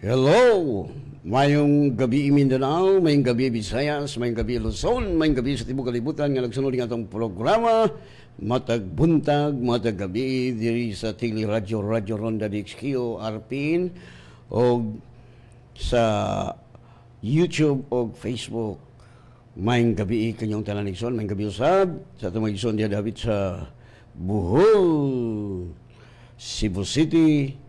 Hello! Mayong gabi Mindanao, mayong gabi Visayas, mayong gabi Luzon, mayong gabi sa Tibok Kalibutan nga nagsunod ng atong programa matag buntag, matag gabi diri sa Tili Radio Ronda DXQ Arpin o sa YouTube o Facebook. Mayong gabi kanyang tanan igsoon, mayong gabi usab sa atong igsoon diya David sa Bohol, Cebu City,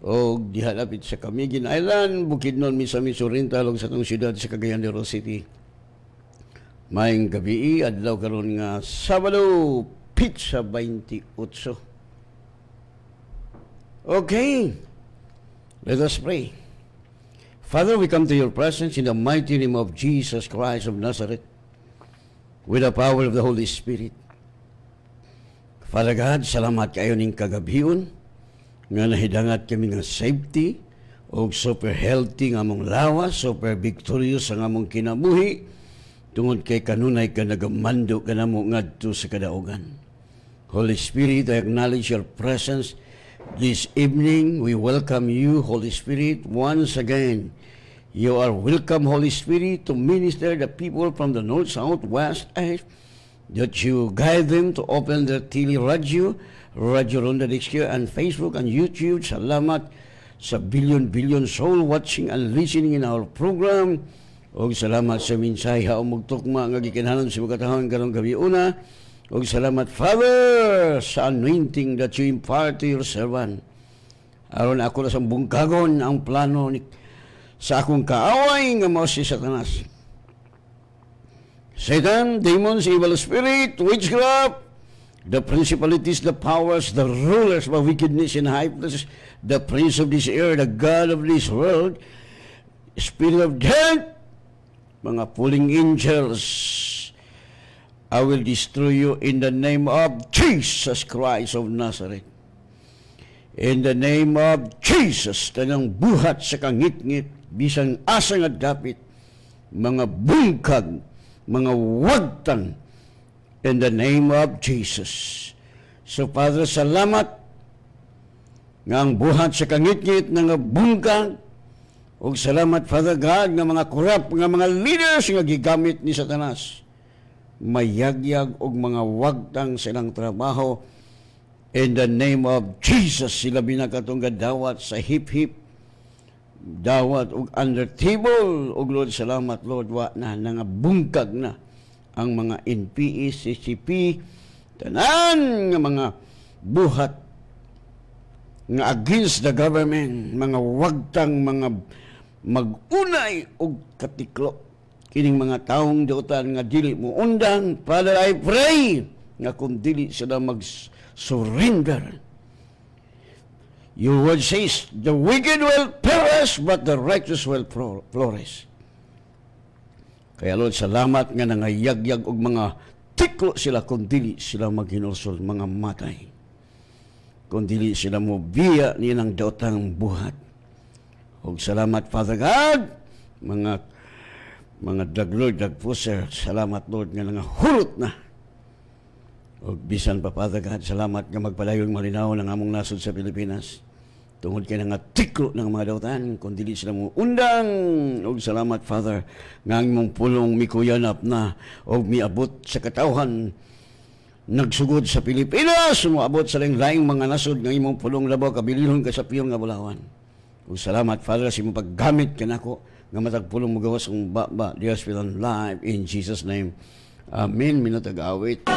o dihalapit sa Camiguin Island, Bukidnon, Misamis Oriental, o sa itong siyudad sa Cagayan de Oro City. Maying gabi, adlaw karon nga Sabado, Pizza 28. Okay, let us pray. Father, we come to your presence in the mighty name of Jesus Christ of Nazareth, with the power of the Holy Spirit. Father God, salamat kayo ning kagabion, nga nahidangat kami nga safety o super healthy nga among lawas, super victorious ang among kinabuhi tungod kay kanunay ka nagamando ka namo ngadto sa kadaugan. Holy Spirit, I acknowledge your presence this evening. We welcome you, Holy Spirit, once again. You are welcome, Holy Spirit, to minister the people from the north, south, west, east, that you guide them to open their Tili Radio Ronda DXQ, and Facebook and YouTube. Salamat sa billion soul watching and listening in our program. O salamat sa minsay haumog tukma nga gikinahanglan sa mga katahon karong gabi una. O salamat, Father, sa anointing that you impart to your servant. Aron ako na sa bungkagon ang plano sa akong kaaway nga mao si Satanas. Satan, demons, evil spirit, witchcraft, the principalities, the powers, the rulers of wickedness in high places, the prince of this air, the God of this world, spirit of death, mga pulling angels, I will destroy you in the name of Jesus Christ of Nazareth. In the name of Jesus, tanang buhat sa kangit-ngit, bisang asa nga dapit, mga bungkag, mga wagtang, in the name of Jesus. So, Father, salamat nga ang buhat sa kangit-ngit nga bungkag, o salamat, Father God, nga mga korap, nga mga leaders nga gigamit ni Satanas, mayagyag og mga wagtang silang trabaho. In the name of Jesus, sila binakatong dawat sa hip-hip, dawat og under table, og Lord, salamat, Lord, wa na nga bungkag na ang mga NPE, CCP, tanan nga mga buhat nga against the government, mga wagtang, mga magunay og katiklo kining mga taong dotan nga dili mo undang. Father, I pray nga kung dili sila mag-surrender. Your word says, the wicked will perish, but the righteous will flourish. Kaya Lord, salamat nga nangayagyag og mga tiklo sila kung dili sila maghinulsol, mga matay. Kung dili sila mo biya nilang daotang buhat. Og salamat, Father God, mga daglord, dagpuser, salamat, Lord, nga nangahulot na. Og bisan pa, Father God, salamat nga magpalayong malinaw ng among nasod sa Pilipinas. Tungod kay nga tiklo ng mga dautan, kung dili sila mo undang. Og salamat, Father, nga ang mong pulong mikuyanap na og miabot sa katawhan nagsugod sa Pilipinas, sumaabot sa laing mga nasod nga imong pulong labaw, kabilihon ka sa piyong nga bulawan. Og salamat, Father, sa imong paggamit kanako nga matagpulong mo gawas ang baba, the hospital live, in Jesus' name. Amen. Minatag-awit. Oh,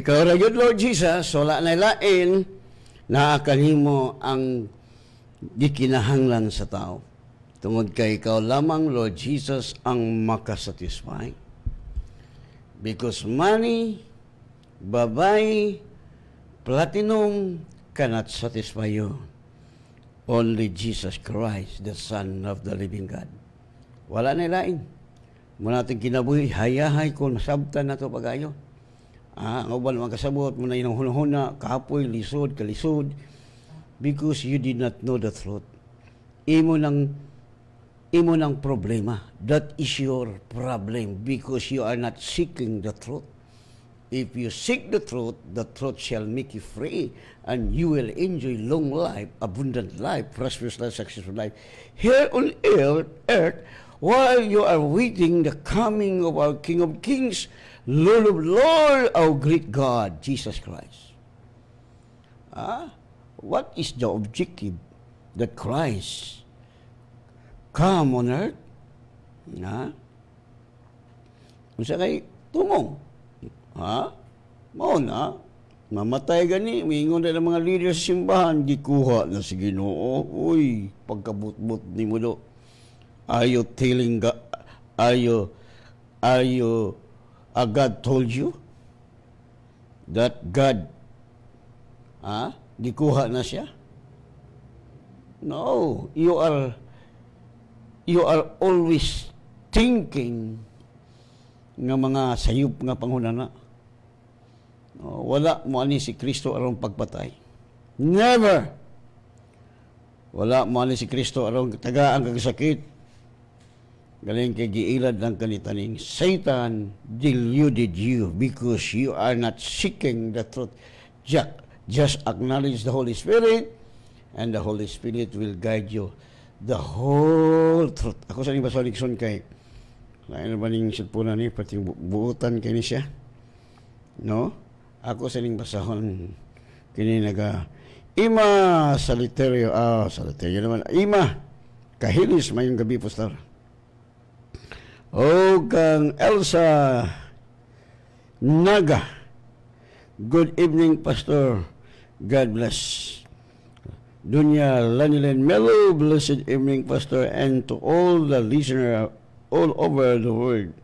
ikaw ra gyud Lord Jesus, wala na lain na kanimo ang gikinahanglan sa tao. Tungod kay ikaw lamang Lord Jesus ang makasatisfy. Because money, babae, platinum cannot satisfy you. Only Jesus Christ, the Son of the living God. Wala na lain. Muna natin kinabuhi, hayahay kung nasabtan na ito pag-ayo. Ang uban magkasabot, muna yung hunahuna, kapoy, lisod, kalisod, because you did not know the truth. Imo ng problema. That is your problem because you are not seeking the truth. If you seek the truth shall make you free, and you will enjoy long life, abundant life, prosperous life, successful life here on earth, while you are waiting the coming of our King of Kings, Lord of Lords, our great God, Jesus Christ. What is the objective that Christ come on earth? Kung sa kay tumong, mao na, mamatay gani, mingon na ng mga leaders sa simbahan, gikuha na si Ginoo. Uy, pagkabutbut ni mo do. Are you telling God, God told you that God, gikuha na siya? No, you are always thinking nga mga sayop nga panghunana. Wala mo ani si Kristo aron pagpatay. Never. Wala mo ani si Kristo aron tagaan kag sakit. Galing kay giilad ng kanitaning. Satan deluded you because you are not seeking the truth. Just acknowledge the Holy Spirit, and the Holy Spirit will guide you the whole truth. Ako sa nang basa Nixon kay lain ba ning sudpunan ni pati buutan kay ni siya. No? Ako sa ning basahon kini naga Ima Saliterio. Saliterio naman. Ima Kahilis mayong gabi, Pastor. O kang Elsa Naga. Good evening, Pastor. God bless. Dunya Lanilen Melo, blessed evening, Pastor, and to all the listeners all over the world.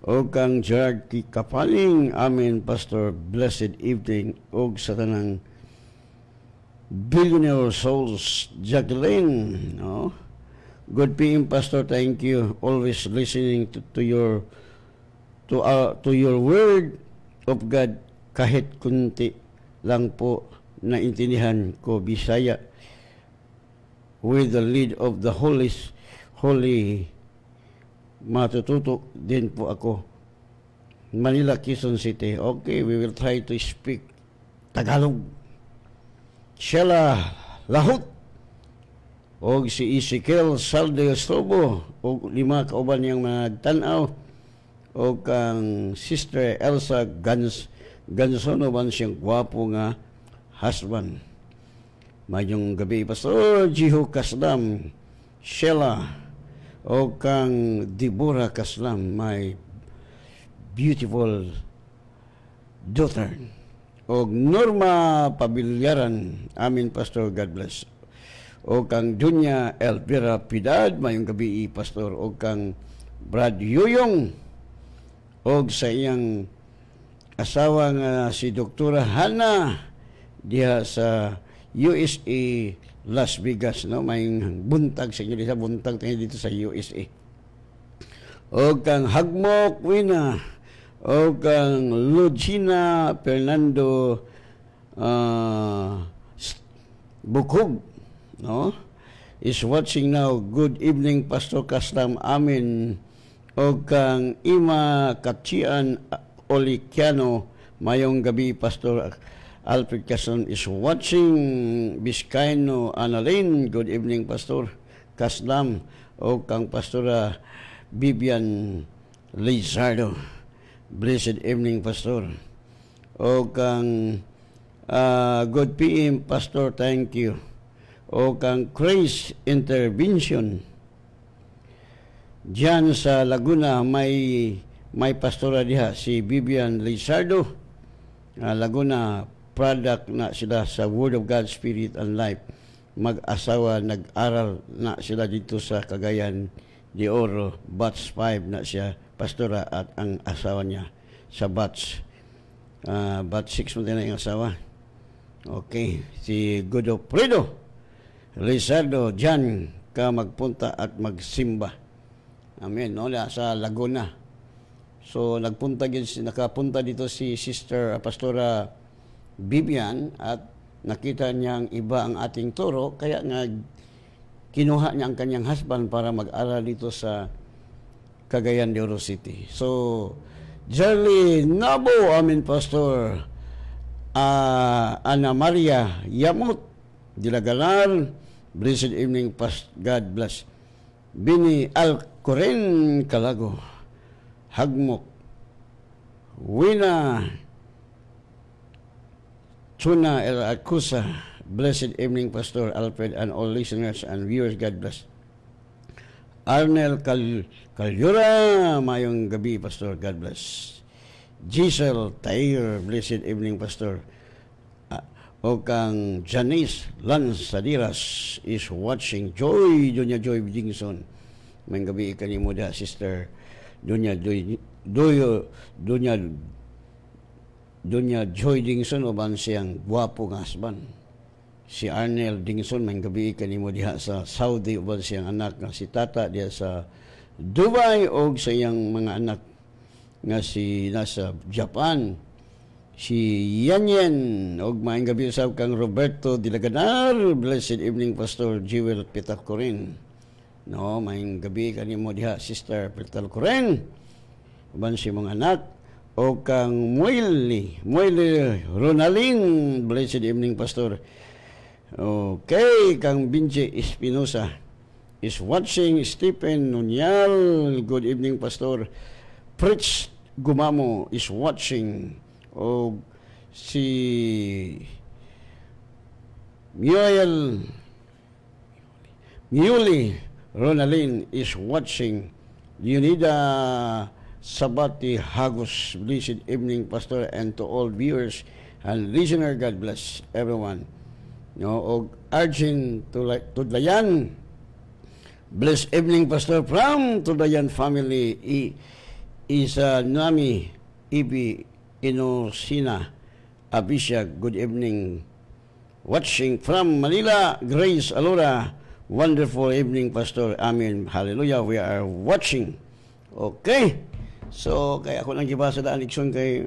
O kang Gerard Kapaling, amen, Pastor, blessed evening. O sa tanang billionaire souls, Jacqueline, no? Good PM, Pastor, thank you. Always listening to your word of God. Kahit kunti lang po naintindihan ko Bisaya with the lead of the Holy matututo din po ako. Manila, Quezon City. Okay, we will try to speak Tagalog. Sheila Lahut o si Ezekiel Salde Estrobo o 5 kauban niyang nagtanaw o kang Sister Elsa Gansono man siyang gwapo nga husband. Mayong gabi, Pastor Jiho Kaslam, Sheila o kang Deborah Kaslam, my beautiful daughter. O Norma Pabilyaran, amin, Pastor, God bless. O kang Dunya Elvira Pidad, mayong gabi, Pastor. O kang Brad Yuyong, o sa iyang asawa nga si Doktora Hana diha sa USA, Las Vegas, no? Mayong buntag sa inyo sa buntag tayo dito sa USA. O kang Hagmok Wina, o kang Lucina Fernando Bukog, no? Is watching now. Good evening, Pastor Kastam, amin. O kang Ima Katsian Olikiano, mayong gabi, Pastor Alfred Kastam is watching. Biscayno Annalyn, good evening, Pastor Kastam. O kang Pastora Vivian Lizardo, blessed evening, Pastor. O kang good PM, Pastor, thank you. O kang Grace Intervention diyan sa Laguna, may pastora diha si Vivian Lizardo. Laguna, product na sila sa Word of God, Spirit and Life. Mag-asawa, nag-aral na sila dito sa Cagayan de Oro. Batch 5 na siya, pastora, at ang asawa niya sa batch. Batch 6 mo din na yung asawa. Okay, si Godofredo Lizardo, dyan ka magpunta at magsimba. Amen. No, sa Laguna. So nakapunta dito si Sister Pastora Bibian at nakita niyang iba ang ating turo, kaya nga kinuha niya ang kanyang husband para mag-aral dito sa Cagayan de Oro City. So Jerly Nabo, amin Pastor Ana Maria Yamut Dilagalar, blessed evening, God bless. Bini Alcoren Calago, Hagmok, Wina Tuna El Acusa, blessed evening, Pastor Alfred and all listeners and viewers, God bless. Arnel Calyura, mayong gabi, Pastor, God bless. Giselle Tair, blessed evening, Pastor. O kang Janice Lanzadiras is watching. Doña Joy Dingson. May gabi kanimo da, Sister Doña Joy Dingson, o ban siyang gwapo nga husband. Si Arnel Dingson, may gabi kanimo diha sa Saudi, o ban siyang anak nga si Tata diha sa Dubai, o sa iyang mga anak nga si nasa Japan. Si Yanyan, og maayong gabi usab kang Roberto Dilaganar, blessed evening, Pastor Jewel Pitacorin. No, maayong gabi kanimo diha, Sister Pitacorin. Uban si mga anak, o kang Moily Ronalyn, blessed evening, Pastor. Okay, kang Binche Espinosa is watching. Stephen Nunyal, good evening, Pastor. Fritz Gumamo is watching. O si Muley Ronalyn is watching. Leonida Sabati Hagos, blessed evening, Pastor, and to all viewers and listener, God bless everyone. No, og Arjun Tudlayan, blessed evening, Pastor, from Tudlayan family. Isa Nami Ibi Inosina Abisha, good evening, watching from Manila. Grace Alora, wonderful evening, Pastor. Amen, hallelujah, we are watching. Okay, so kaya ako nang gibasa daan Nixon kay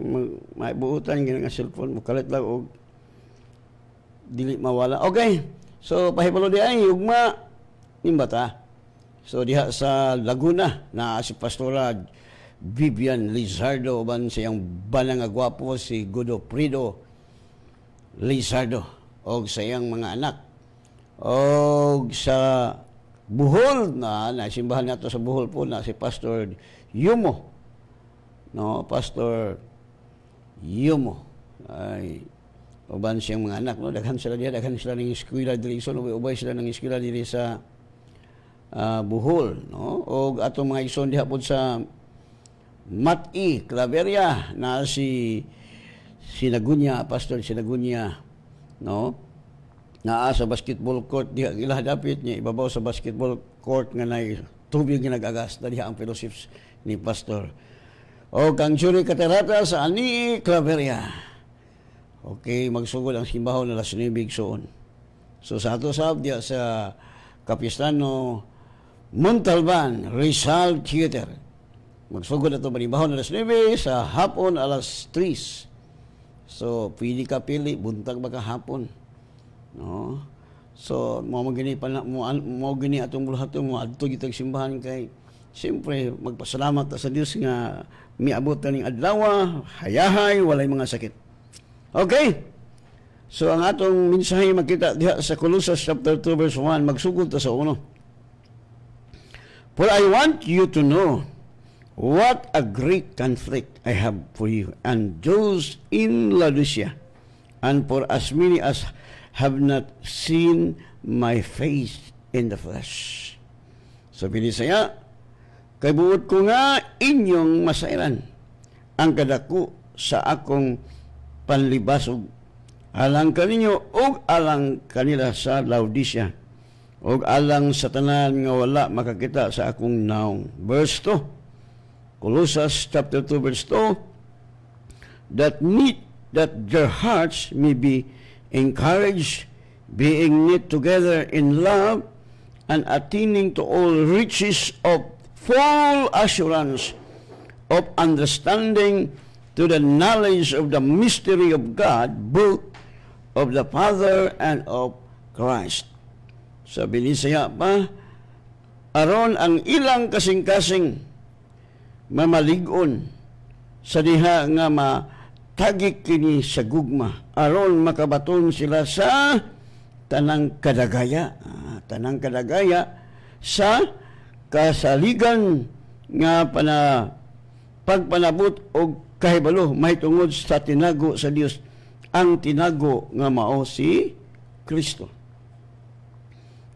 maibuutan gina nga cellphone mo kalit lang og dili mawala. Okay, so pahibalo di ay ugma nimbata. So diha sa Laguna na si Pastora Vivian Lizardo, uban siyang banang agwapo si Godofredo Lizardo, og sa iyang mga anak. Og sa Bohol na simbahan nato sa Bohol po na si Pastor Yumo. No, Pastor Yumo. Ay uban siyang mga anak, no, daghan sila ng eskwela diri so ubay sila ng eskwela diri sa Bohol, no. Og atong mga igsoon diha pod sa Mati, Claveria, na si Sinagunya, Pastor Sinagunya, no? Naa sa basketball court, diha ila dapit niya, ibabaw sa basketball court nga nay tubig nga nagagas, diha ang fellowships ni Pastor. O kang Juri Catarata sa Ani, Claveria. Okay, magsugod ang simbahan na Las Nubig soon. So sa ato sab diha sa Capistano Montalban, Rizal Theater. Magsugod na ito manibahon na alas 9 sa hapon alas 3. So, pili ka pili, buntag baka hapon. No? So, mo gini atong bulahaton mo adto gitag simbahan kay siyempre magpasalamat sa Dios nga miabot ning adlaw, hayahay, walay mga sakit. Okay? So, ang atong mensahe makita diha sa Colossus chapter 2 verse 1, magsugod ta sa 1. For I want you to know what a great conflict I have for you and those in Laodicea, and for as many as have not seen my face in the flesh. So binisaya, kay buot ko nga inyong masairan ang kadako sa akong panlibasog alang kaninyo ug alang kanila sa Laodicea ug alang sa tanan nga wala makakita sa akong naong. Verse 2, Colossians chapter 2 verse 2, that their hearts may be encouraged, being knit together in love, and attaining to all riches of full assurance of understanding, to the knowledge of the mystery of God, both of the Father and of Christ. Sabi ni Isaiah pa, aron ang ilang kasing-kasing mamalig-on sa diha nga matagik kini sa gugma, aron makabaton sila sa tanang kadagaya, sa kasaligan nga pagpanabot og kahibalo mahitungod sa tinago sa Dios, ang tinago nga mao si Kristo.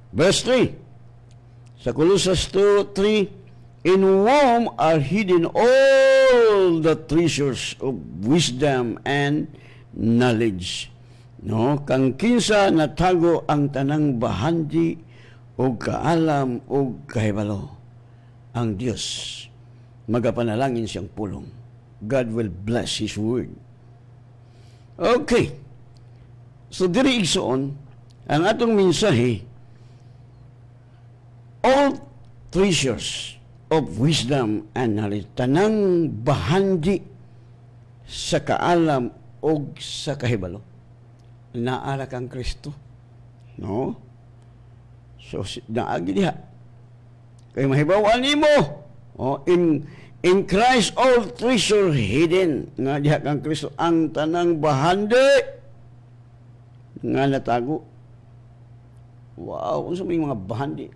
Verse 3 sa Colossians 2:3, in whom are hidden all the treasures of wisdom and knowledge. No, kang kinsa natago ang tanang bahandi o kaalam o kahibalo, ang Dios magapanalangin siyang pulong. God will bless His word. Okay. So diri igsoon ang atong mensahe, all treasures of wisdom and knowledge, tanang bahandi sa kaalam o sa kahibalo, naara kang Kristo. No? So, naagi diha. Kay mahibawan nimo, in Christ all treasure hidden. Nga diha kang Kristo, ang tanang bahandi nga natago. Wow, unsa may mga bahandi?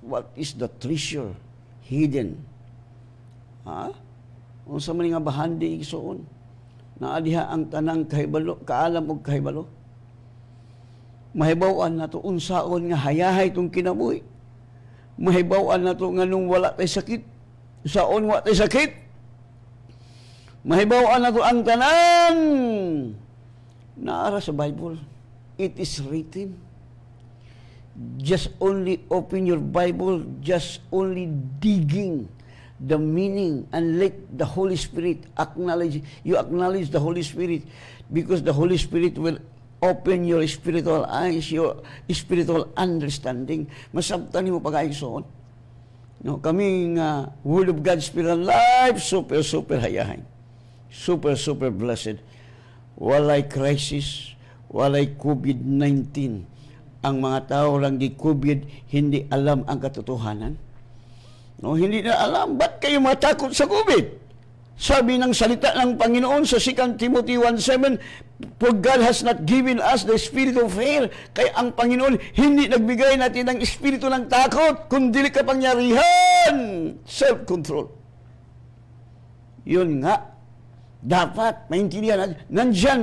What is the treasure hidden? Ha? Unsa man nga bahandi igsoon? Naa diha ang tanang kahibalo, kaalam og kahibalo. Mahibaw-an nato unsaon nga hayahay tong kinabuhi. Mahibaw-an nato nganong wala tay sakit. Saon wa tay sakit. Mahibaw-an nato ang tanan naara sa Bible. It is written. Just only open your Bible, just only digging the meaning, and let the Holy Spirit acknowledge the Holy Spirit, because the Holy Spirit will open your spiritual eyes, your spiritual understanding. Masabtan nimo pag-aigsoon. No, kami nga Word of God Spirit Life, super hayahay. Super blessed. Walay crisis, walay COVID-19. Ang mga tao lang di COVID, hindi alam ang katotohanan. No, hindi na alam. Ba't kayo matakot sa COVID? Sabi ng salita ng Panginoon sa 2 Timothy 1:7, for God has not given us the spirit of fear. Kaya ang Panginoon hindi nagbigay natin ng espiritu ng takot, kundi kapangyarihan, self-control. Yun nga. Dapat maintindihan natin. Nandyan.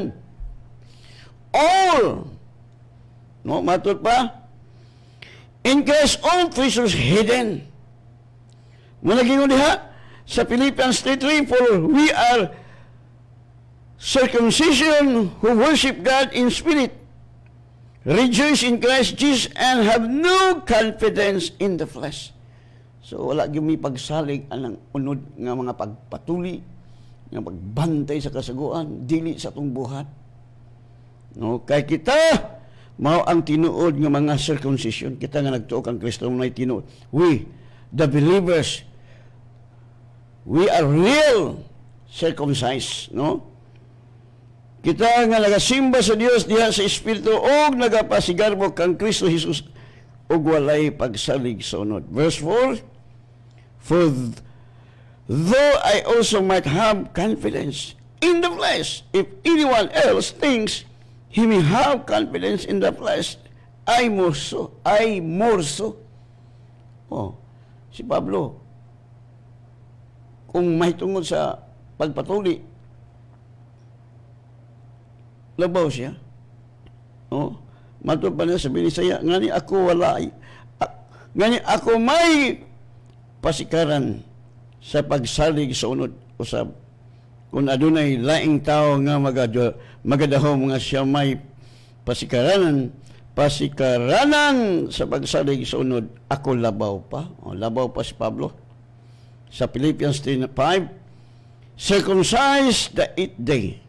All. No, matut pa. In Christ all treasures hidden. Malaging diha sa Philippians 3:3, for we are circumcision who worship God in spirit, rejoice in Christ Jesus, and have no confidence in the flesh. So wala gyud mi pagsalig anang unod nga mga pagpatuli, nga pagbantay sa kasaguan, dili sa atong buhat. No, kay kita mao ang tinuod nga mga circumcision. Kita nga nagtuo kang Kristo may tinuod. We, the believers, we are real circumcised, no? Kita nga nagasimba sa Dios diha sa Espiritu og nagapasigarbo kang Kristo Jesus og walay pagsalig sa unod. Verse 4, for though I also might have confidence in the flesh, if anyone else thinks he may have confidence in the flesh, I more so. Oh, si Pablo, kung may tungod sa pagpatuli, labaw siya. Oh, matod pa niya, sabi ni Isaiah, ngani ako may pasikaran sa pagsalig sa unod usab kung adunay laing tao nga magadahom nga siya may pasikaranan sa pagsalig sa unod, ako labaw pa. Labaw pa si Pablo. Sa Philippians 10:5, circumcised the 8th day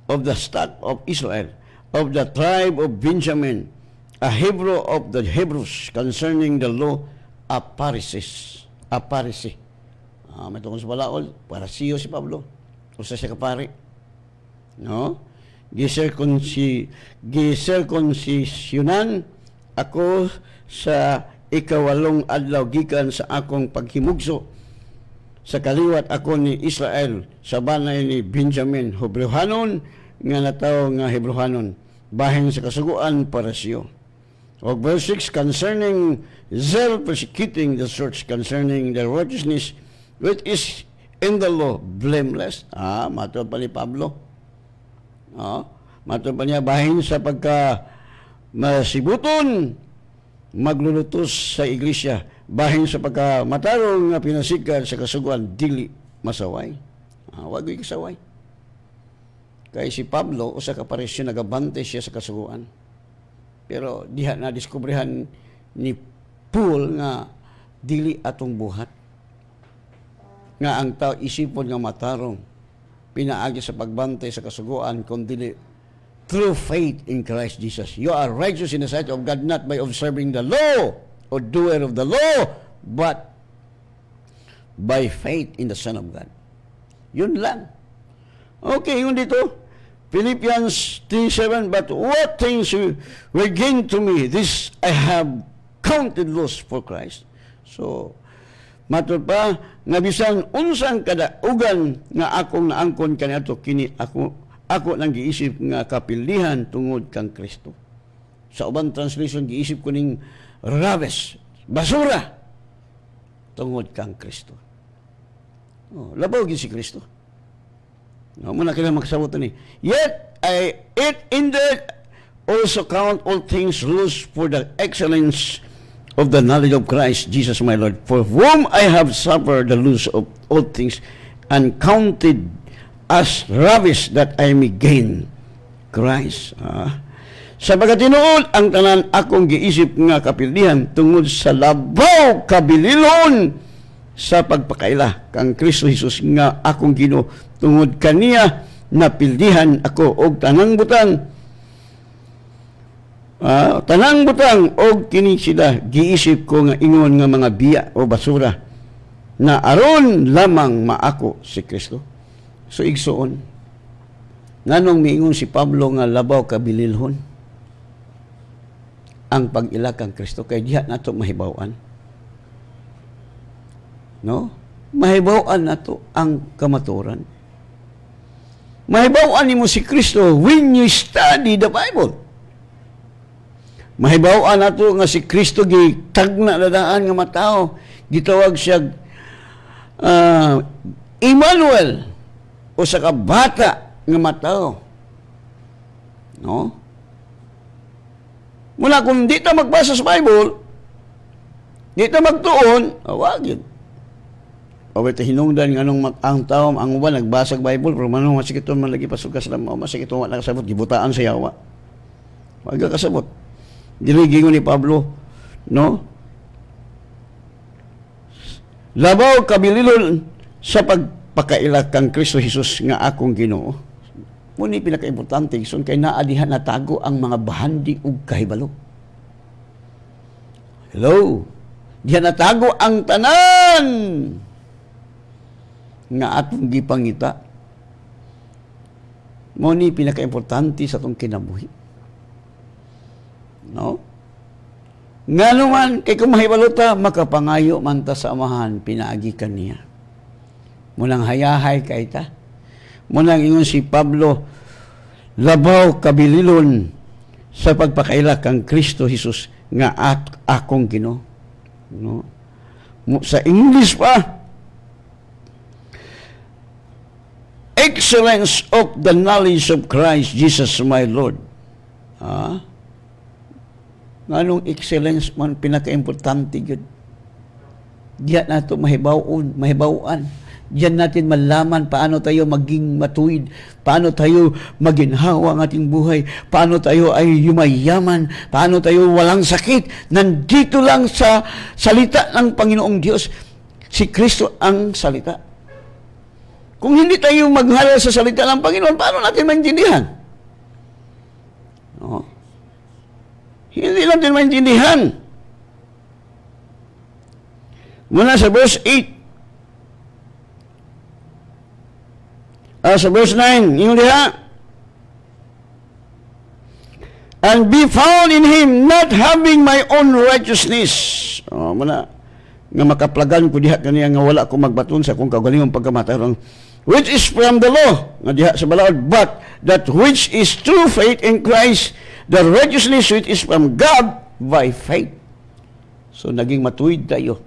of the stock of Israel, of the tribe of Benjamin, a Hebrew of the Hebrews, concerning the law, a Pharisee. May tungkol sa balaol, parasiyo si Pablo. Usa siya kapari. No? Giserkonsisyonan ako sa ikawalong adlaw gikan sa akong paghimugso. Sa kaliwat ako ni Israel, sa banay ni Benjamin, Hebrehanon, nga natawo nga Hebrehanon, bahin sa kasuguan parasiyo. O verse 6, concerning zeal persecuting the church, concerning the righteousness which is in the law, blameless. Matod pa ni Pablo. Matod pa niya, bahin sa pagka masibuton, maglulutos sa iglesia, bahin sa pagka matarong nga pinasikan sa kasuguan, dili masaway. Wag yung kasaway. Kaya si Pablo, usa ka paresyo, nagabante siya sa kasuguan. Pero diha na diskubrihan ni Paul nga dili atong buhat. Nga ang tao isipon nga matarong, pinaagi sa pagbantay sa kasuguan, kundi through faith in Christ Jesus. You are righteous in the sight of God, not by observing the law or doer of the law, but by faith in the Son of God. Yun lang. Okay, yun dito. Philippians 3:7, but what things were gained to me, this I have counted loss for Christ. So, matod pa, nga bisan unsang kadaugan nga akong naangkon kaniadto, kini ako nang giisip nga kapilihan tungod kang Kristo. Sa ubang translation, giisip ko ning rabes, basura, tungod kang Kristo. Labaw gid si Kristo. Muna kailang magsabot ni. Yet, it indeed also count all things loose for the excellence of the knowledge of Christ Jesus my Lord, for whom I have suffered the loss of all things, and counted as rubbish that I may gain Christ. Sa pagkatinuod, ang tanan akong giisip nga kapilihan tungod sa labaw kabililon sa pagpakaila kang Kristo Jesus nga akong Ginoo, tungod kaniya napildihan ako og tanang butang og kini sila giisip ko nga ingon nga mga biya o basura na aron lamang maako si Kristo. So igsuon, nganong miingon si Pablo nga labaw kabililhon ang pag-ila kang Kristo, kay diha nato mahibaw-an. No? Mahibaw-an nato ang kamaturan. Mahibaw-an nimo si Kristo when you study the Bible. Mahibaw-an nato nga si Kristo gitagna na daan nga matao, gitawag siya Emmanuel, o sa kabata nga matao. No? Mula kung di ta magbasa sa Bible, di ta magtuon, wag yun. O ito hinungdan nga nung ang tao, ang uban, nagbasag Bible, pero manong masikiton man lagi pasukas lang, masikiton man nakasabot, gibutaan sa yawa. Wag ka kasabot. Diligingon ni Pablo, no? Labaw kabililon sa pagpakaila kang Kristo Jesus nga akong Ginoo. Muni pinaka-importante son kay naadihan natago ang mga bahandi ug kahibalo. Hello. Diyan natago ang tanan nga atong gipangita. Muni pinaka-importante sa atong kinabuhi. No? Nga naman, kay kung mahibalota, makapangayo man ta sa amahan, pinaagi ka niya. Munang hayahay kay ta. Munang ingon si Pablo, labaw kabililon sa pagpakaila kang Kristo Jesus nga akong Ginoo. No? Sa English pa, excellence of the knowledge of Christ Jesus my Lord. Anong excellence man pinaka-importante yun. Diya na ito mahibawan. Diyan natin malaman paano tayo maging matuwid, paano tayo maginhawa ang ating buhay, paano tayo ay yumayaman, paano tayo walang sakit. Nandito lang sa salita ng Panginoong Diyos. Si Kristo ang salita. Kung hindi tayo maghala sa salita ng Panginoon, paano natin maintindihan? No? Hindi natin maintindihan. Muna sa verse 8. Sa verse 9, yung diha. And be found in Him, not having my own righteousness. Muna, nga makaplagan ko diha kaniya nga wala ko magbaton sa kung kaugalingong pagkamatarong, which is from the law, nga diha sa balaod, but that which is true faith in Christ, the righteousness which is from God by faith. So, naging matuwid tayo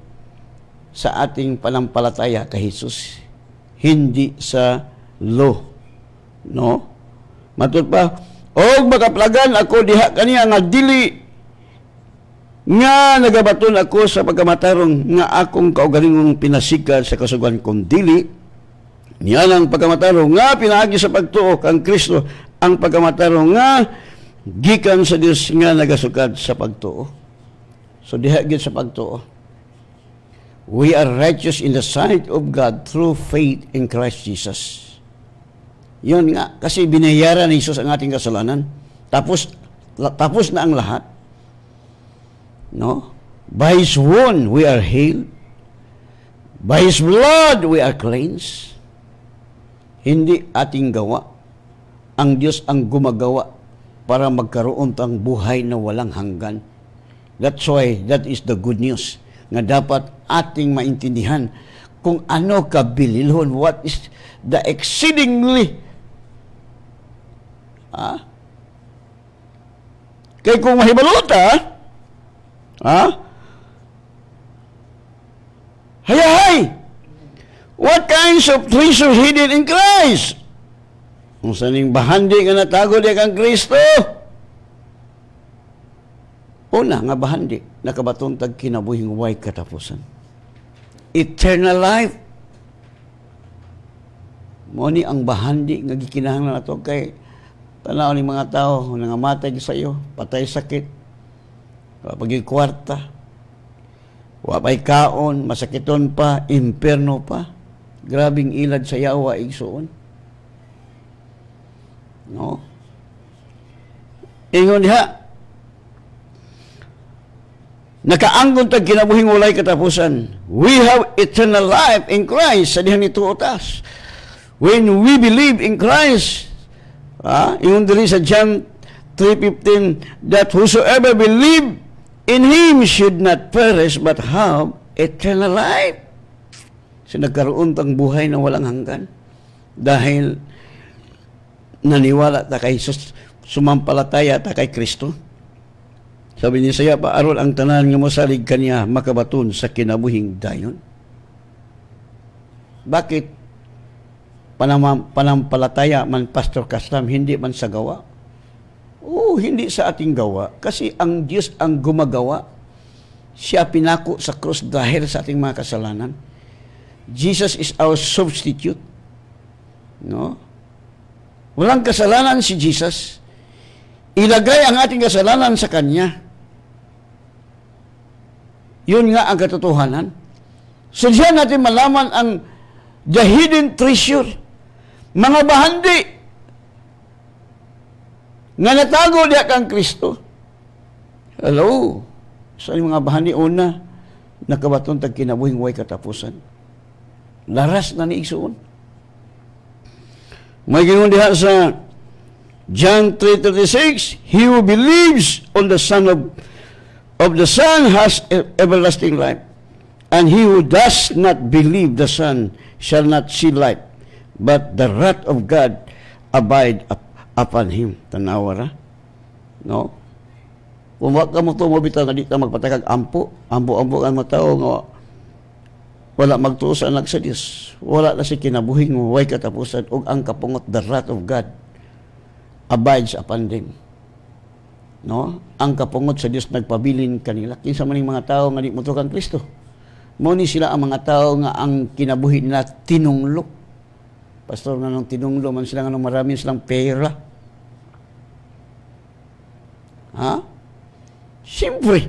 sa ating panampalataya kay Jesus, hindi sa law. No? Matod pa, og makaplagan ako diha kaniya nga dili nga nagabaton ako sa pagkamatarong nga akong kaugalingong pinasikat sa kasugan kong dili, niya lang pagkamatarong nga pinaagi sa pagtuo kang Kristo, ang pagkamatarong nga gikan sa Dios nga nagasukad sa pagtuo. So diha gid sa pagtuo. We are righteous in the sight of God through faith in Christ Jesus. Yun nga, kasi binayaran ni Jesus ang ating kasalanan. Tapos na ang lahat. No? By His wound, we are healed. By His blood, we are cleansed. Hindi ating gawa. Ang Diyos ang gumagawa para magkaroon tang buhay na walang hanggan. That's why, that is the good news. Nga dapat ating maintindihan kung ano kabililhon, what is the exceedingly kaya kung mahibalota, hayahay, what kinds of treasures hidden in Christ? Kung saning bahandi nga natago di kang Kristo, una nga bahandi, nakabaton tag kinabuhing way katapusan. Eternal life. Moni ang bahandi nga gikinahanglan nato kay tanaw ni mga tao nangamatay sa iyo, patay sakit, pagi kwarta, wapay kaon, masakiton pa, imperno pa, grabing ilad sa yawa igsuon. No? Ingon diha, nakaanggon tag kinabuhing walay katapusan. We have eternal life in Christ. Sa dihan ito utas. When we believe in Christ, yung diri sa John 3:15, that whosoever believe in Him should not perish but have eternal life. So nagkaroon tang buhay na walang hanggan dahil naniwala ta kay Jesus, sumampalataya ta kay Kristo. Sabi niya saya, aron ang tanan nga mosalig kaniya makabaton sa kinabuhing dayon. Bakit? Panampalataya man, Pastor Kaslam, hindi man sa gawa. Hindi sa ating gawa. Kasi ang Diyos ang gumagawa. Siya pinako sa krus dahil sa ating mga kasalanan. Jesus is our substitute. No? Walang kasalanan si Jesus. Ilagay ang ating kasalanan sa Kanya. Yun nga ang katotohanan. So diyan natin malaman ang the hidden treasure. Mga bahandi nga natago diha kang Kristo. Hello. Sa mga bahandi una, nakabaton tag kinabuhing way katapusan. Laras na ni igsuon. May gingon diha sa John 3:36, he who believes on the Son of the Son has everlasting life, and he who does not believe the Son shall not see life, but the wrath of God abide upon him. Tanawara. No? Kung wag ka mo ito mabitaw nga di ka magpatakag ampo ang matao nga wala magtuo sa anak sa Diyos. Wala na si kinabuhing way katapusan o ang kapungot, the wrath of God abides upon them. No? Ang kapungot sa Diyos nagpabilin kanila. Kinsa man yung mga tao nga di mo kang Kristo. Mao ni sila ang mga tao nga ang kinabuhi nila tinunglo. Pastor, nga nung tinunglo man sila nga nung marami silang pera. Ha? Siyempre,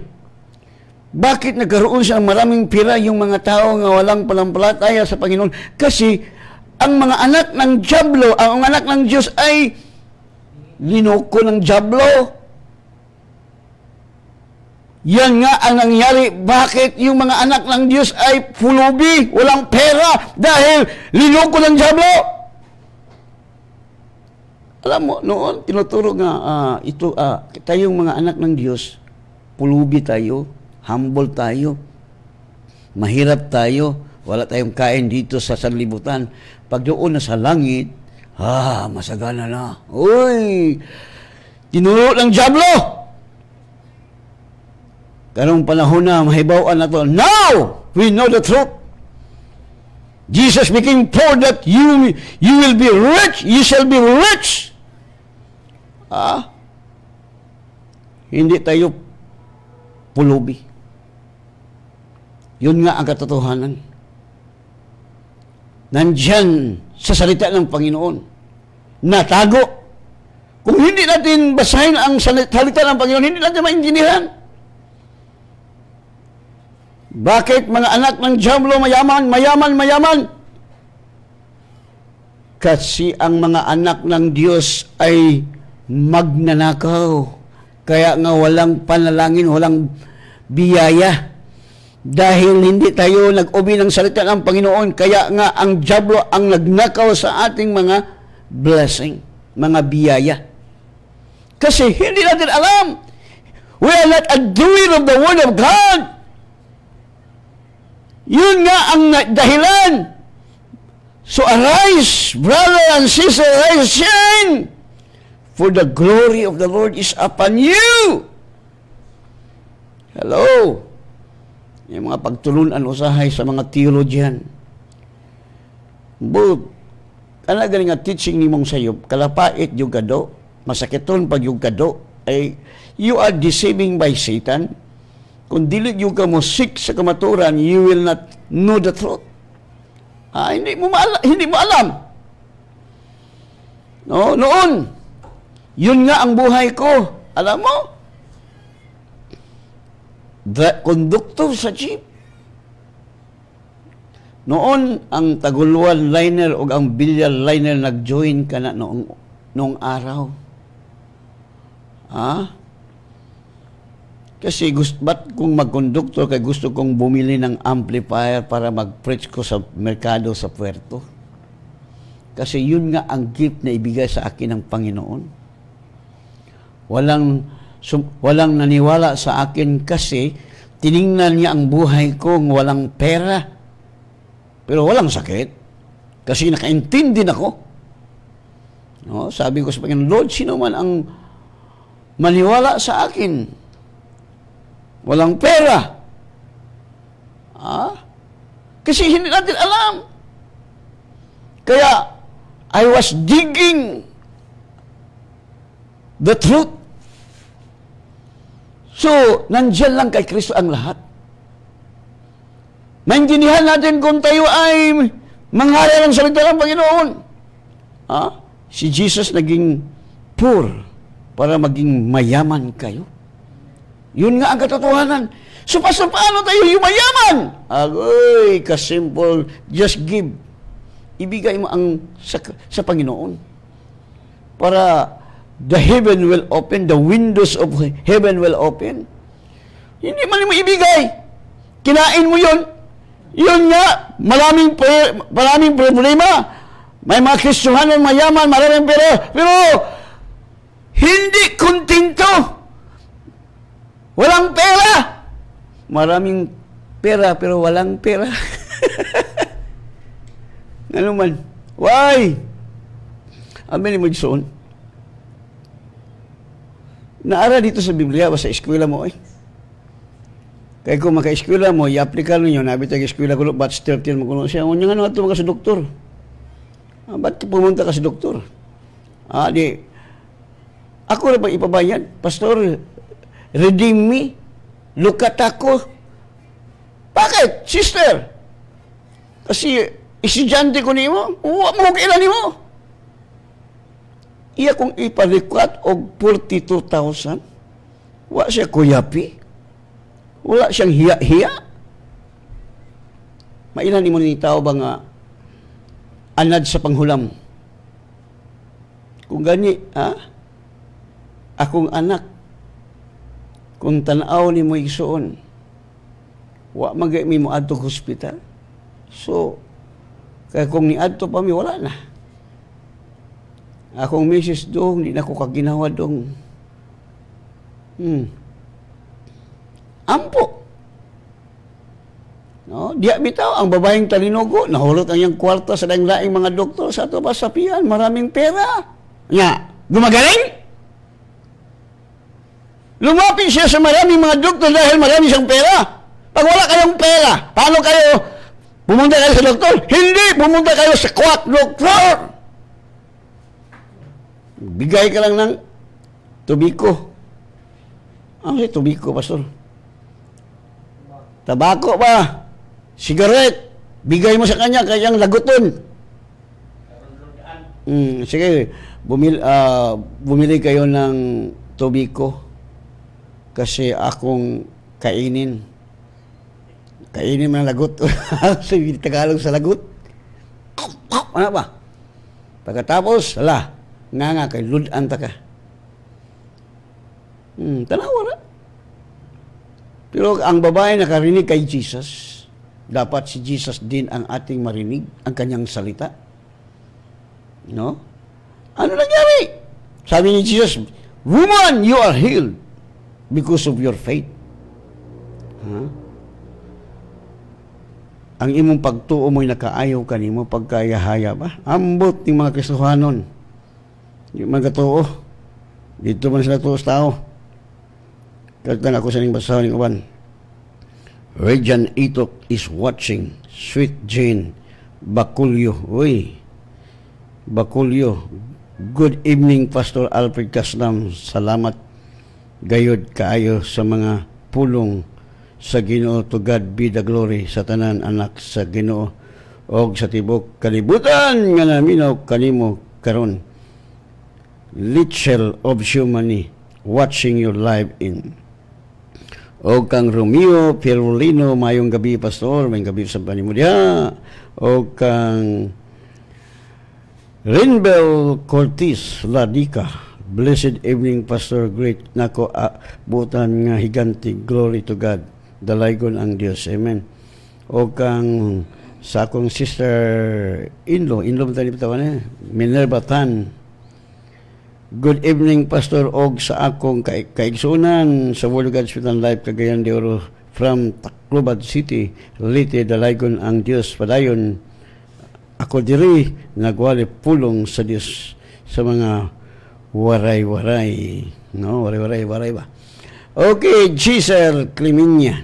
bakit nagkaroon siya ng maraming pera yung mga tao nga walang panampalataya sa Panginoon? Kasi ang mga anak ng Diablo, ang anak ng Diyos ay linoko ng Diablo. Yan nga ang nangyari. Bakit yung mga anak ng Diyos ay pulubi, walang pera, dahil linoko ng Diablo? Alam mo, noon, tinuturo nga, tayong mga anak ng Diyos, pulubi tayo, humble tayo, mahirap tayo, wala tayong kain dito sa sanlibutan. Pag doon na sa langit, masagana na. Uy! Tinuro ng Diablo! Karong panahon na, mahibawaan na to. Now, we know the truth. Jesus became poor that you will be rich. You shall be rich. Hindi tayo pulubi. Yun nga ang katotohanan. Nandyan sa salita ng Panginoon. Natago. Kung hindi natin basahin ang salita ng Panginoon, hindi natin maintindihan. Bakit mga anak ng Diablo mayaman? Kasi ang mga anak ng Diyos ay magnanakaw. Kaya nga walang panalangin, walang biyaya. Dahil hindi tayo nag-ubi ng salita ng Panginoon, kaya nga ang Diablo ang nagnakaw sa ating mga blessing, mga biyaya. Kasi hindi natin alam. We are not a doer of the Word of God. Yun nga ang dahilan. So arise, brother and sister, arise, shine. For the glory of the Lord is upon you. Hello. Yung mga pagtulunan usahay sa mga theologian. But, galing nga teaching ni mong sayop, kalapait yung kado, masakiton pag yung kado, ay you are deceiving by Satan. Kung dili yung ka mo sick sa kamaturan, you will not know the truth. Hindi mo alam. No, noon, yun nga ang buhay ko. Alam mo? The conductor sa jeep. Noon, ang Taguluan liner o ang Bilyar liner nag-join ka na noong araw. Kasi ba't kung mag-conductor kay gusto kong bumili ng amplifier para mag-preach ko sa merkado sa puerto? Kasi yun nga ang gift na ibigay sa akin ng Panginoon. Walang naniwala sa akin kasi tiningnan niya ang buhay kong walang pera. Pero walang sakit. Kasi nakaintindi ako. No, sabi ko sa Panginoon, Lord, sino man ang maniwala sa akin? Walang pera. Kasi hindi natin alam. Kaya, I was digging the truth. So, nandyan lang kay Kristo ang lahat. Maintindihan natin kung tayo ay mangharal ng salita ng Panginoon. Si Jesus naging poor para maging mayaman kayo. Yun nga ang katotohanan. So, paano tayo yumayaman? Agoy, kasimple, just give. Ibigay mo ang sa Panginoon. Para the heaven will open, the windows of heaven will open. Hindi man mo ibigay. Kinain mo yun. Yun nga, maraming problema. May mga Kristiyanon mayaman, maraming pera. Pero, hindi kontento. Walang pera. Maraming pera, pero walang pera. Ano man? Why? Amen mo Gison. Naara dito sa Biblia, sa eskwela mo Kaya kung maka-eskwela mo, i-apply ninyo, nabi tayo eskwela ko, batch 13 mo kuno siya. Unya nga ito mga sa doktor. Ba't pumunta ka sa doktor? Ako na ba ipabayad? Pastor, redeem me. Look at ako. Bakit, sister? Kasi estudyante ko nimo, wa mo kailan nimo. Iya kung ipalikwat og 42,000. Wa siya kuyapi. Wala siyang hiya-hiya. Mailan nimo ni tao ba nga anad sa panghulam? Kung gani, akong anak, kung tanaw ni mo igsuon, wa magay mi mo adto hospital. So, kaya kung ni adto pa mi, wala na. Akong misis dong, di na ko kaginawa dong. Ampo. No, diya bitaw ang babaeng talinogo, nahulot ang iyang kwarta sa laing mga doktor sa ato pasapian, maraming pera. Nya, gumagaling? Lumapit siya sa maraming mga doktor dahil marami siyang pera. Pag wala kayong pera, paano kayo pumunta kayo sa doktor? Hindi, pumunta kayo sa quack doktor. Bigay ka lang ng tubiko. Ano si tubiko, pastor? Tabako ba? Sigaret. Bigay mo sa kanya, kayang laguton. Sige, bumili kayo ng tubiko. Kasi akong kainin. Kainin mo ng lagot. Sa Tagalog sa lagot. Ano ba? Pagkatapos, nga kay ludan ta ka. Tanawa na. Pero ang babae nakarinig kay Jesus, dapat si Jesus din ang ating marinig, ang kanyang salita. No? Ano nangyari? Sabi ni Jesus, "Woman, you are healed because of your faith." Ang imong pagtuo mo'y nakaayaw kanimo pagkayahaya ba? Ambot ng mga Kristohanon. Yung mga tuo. Dito man sila tuos tao. Kagtan ako sa ning basahon ng uban. Regjan Itok is watching. Sweet Jane Bakulyo. Uy. Bakulyo. Good evening, Pastor Alfred Caslam. Salamat gayod kaayo sa mga pulong sa Ginoo. To God be the glory sa tanan anak sa Ginoo og sa tibok kalibutan nga naminaw kanimo karon. Litchel of Humani watching you live in. O kang Romeo Pirulino, mayong gabi, Pastor. Mayong gabi sa panimo diha. O kang Rinbel Cortez Ladica. Blessed evening, Pastor. Great nako butan nga higanti. Glory to God. Dalaygon ang Dios. Amen. O kang sa akong sister in-law ba tayo bitawan Minerva Tan. Good evening, Pastor Og, sa akong kaigsunan sa Word of God Hospital Life, Cagayan de Oro, from Tacloban City, Leyte, dalaygon ang Dios padayon. Ako diri nagwali pulong sa Dios sa mga waray-waray. No, waray-waray ba? Okay, Giselle Climinia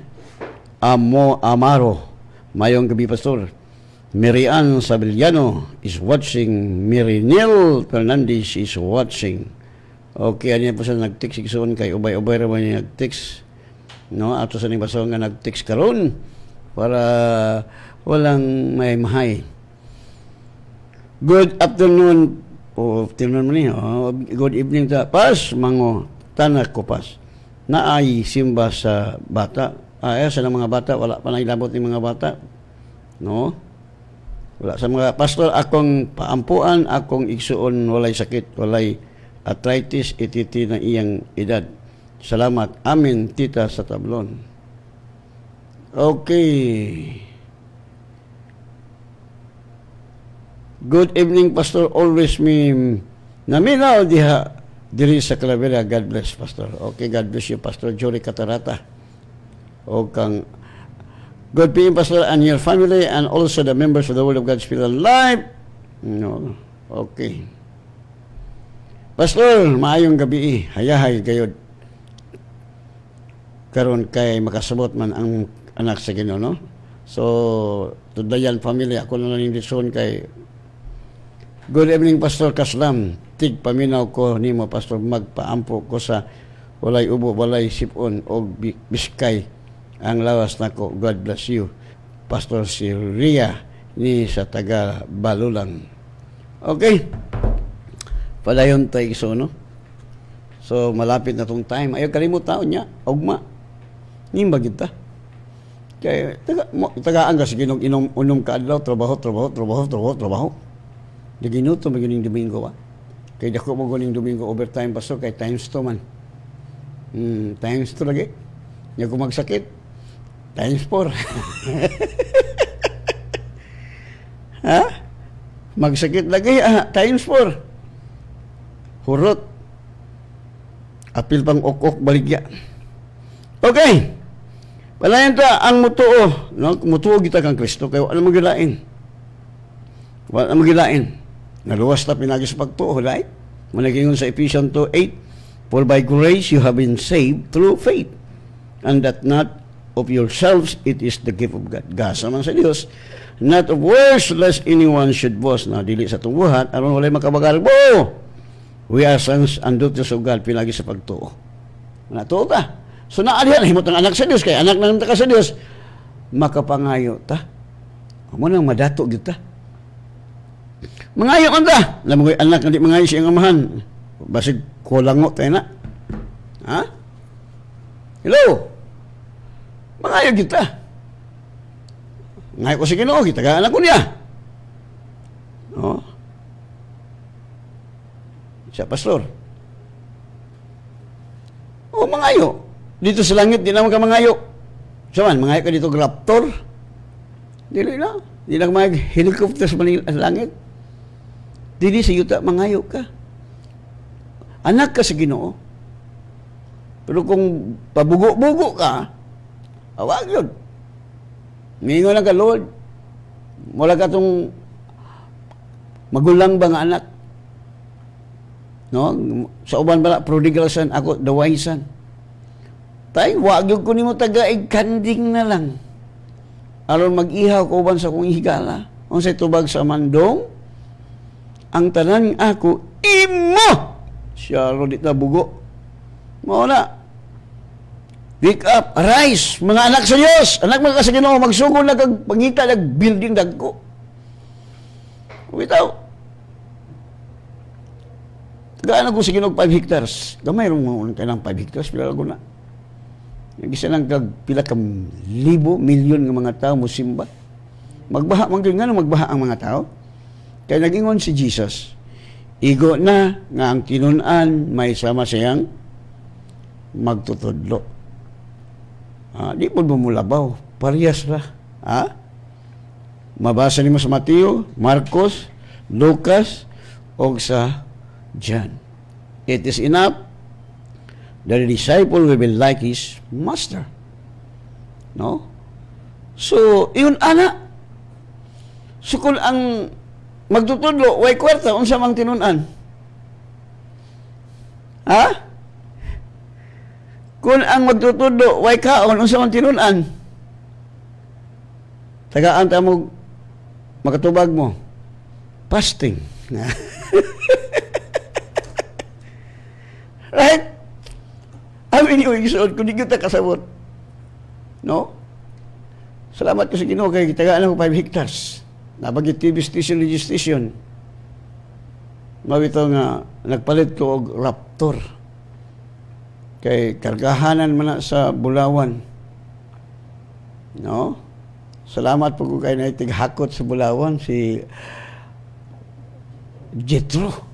Amaro. Mayong gabi, Pastor. Marian Sabillano is watching. Mirinel Fernandez is watching. Okay, ano po sa nag-text igsoon kay ubay-ubay raman yung nag-text. No, ato sa ning baso nga nag-text karon para walang may mahay. Good afternoon. Afternoon mo ni. Good evening ta. Pas mango tanak ko pas. Naay simba sa bata. Sa mga bata wala pa nailabot ni mga bata. No? Wala sa mga pastor, akong paampuan, akong igsuon, walay sakit, walay arthritis, ititi na iyang edad. Salamat. Amin, tita sa tablon. Okay. Good evening, Pastor. Always me naminaw diha diri sa Calavera. God bless, Pastor. Okay, God bless you, Pastor Jory Catarata. O kang good evening, Pastor, and your family, and also the members of the Word of God Hospital Live. No. Okay. Pastor, maayong gabi. Hayahay gayod. Karon kay makasabot man ang anak sa Ginoo, no? So, to Dayan family, ako na lang yung kay good evening, Pastor Kaslam. Tig paminaw ko nimo, Pastor, magpaampo ko sa walay ubo, walay sipon o biskay ang lawas nako. God bless you. Pastor si Ria ni sa taga Balulang. Okay. Padayon tayo iso, no? So, malapit na tong time. Ayaw kalimut taon niya. Ugma. Nimba kita. Kaya, tagaan ka, sige, inom ka adlaw, trabaho. Naginuto, magining Domingo, ba? Kaya dako mo guning Domingo overtime, pastor, kay times 2 man. Times 2 lagi. Nga kung magsakit, times 4. Ha? Magsakit lagi, times 4. Hurot. Apil pang ok-ok baligya. Okay. Palayan ta ang mutuo, no? Mutuo kita kang Kristo kay wala magilain. Wala magilain. Naluwas ta pinagi sa pagtuo, right? Managingon sa Ephesians 2:8, for by grace you have been saved through faith, and that not of yourselves, it is the gift of God. Gasa man sa Dios, not of works, lest anyone should boast. Na dili sa tungguhan aron walay makabagal mo. We are sons and daughters of God pinagi sa pagtuo. Natuo ta. So naalihan, himot ang anak sa Diyos, kaya anak na ka sa Diyos, makapangayo ta. Amo nang madato kita. Mangayo man ta. Alam mo, anak na di mangayo siyang amahan. Basig kulango tayo na. Ha? Hello? Mangayo kita. Ngayo ko si Ginoo, kita ka anak ko niya. No? Siya, pastor. O, mangayo. Dito sa langit, di naman ka mangayo. Saman, mangayo ka dito, raptor. Dili na. Di na mag-helicopter sa langit. Dili sa yuta, mangayo ka. Anak ka sa Ginoo. Pero kung pabugo-bugo ka, awag yun. Mingo lang ka, Lord. Wala ka itong magulang ba nga anak? No? Sa uban bala, prodigal son, ako, the wise son. Tay, wag yung kunin mo taga kanding na lang. Aron mag-ihaw ko uban sa kong higala. Kung sa tubag sa mandong, ang tanan ako, imo! Siya, ro, di na bugo. Mauna. Wake up, arise, mga anak sa Diyos. Anak mga sa Ginoo, magsugod na kag pangita, nag-building dagko. Without. Gaan ako sa Ginoo 5 hectares. Gamay rin mo kailang 5 hectares, pila ko na. Nag-isa lang kag pila ka libo, milyon ng mga tao musimba. Magbaha, magbaha ang mga tao. Kaya nagingon si Jesus, igo na nga ang tinunan may sama siyang magtutudlo. Di po bumulabaw. Parehas ra. Mabasa ni mo sa Mateo, Marcos, Lucas, o sa John. It is enough that the disciple will be like his master. No? So, yun ana. So, kung ang magtutudlo, way kwarta, unsa mang tinunan? Ha? Kung ang magtutudlo, way kaon, unsa mang tinunan? Tagaan ta mo, makatubag mo. Fasting. Right? Amin yung isuod, kung di kita kasabot. No? Salamat ko sa Ginoo kay tagaan ako 5 hectares. Nabagit TV station registration. Mawito nga, nagpalit ko og Raptor. Kay kargahanan man na sa Bulawan. No? Salamat po ko kay naitig-hakot sa Bulawan, si Jethro.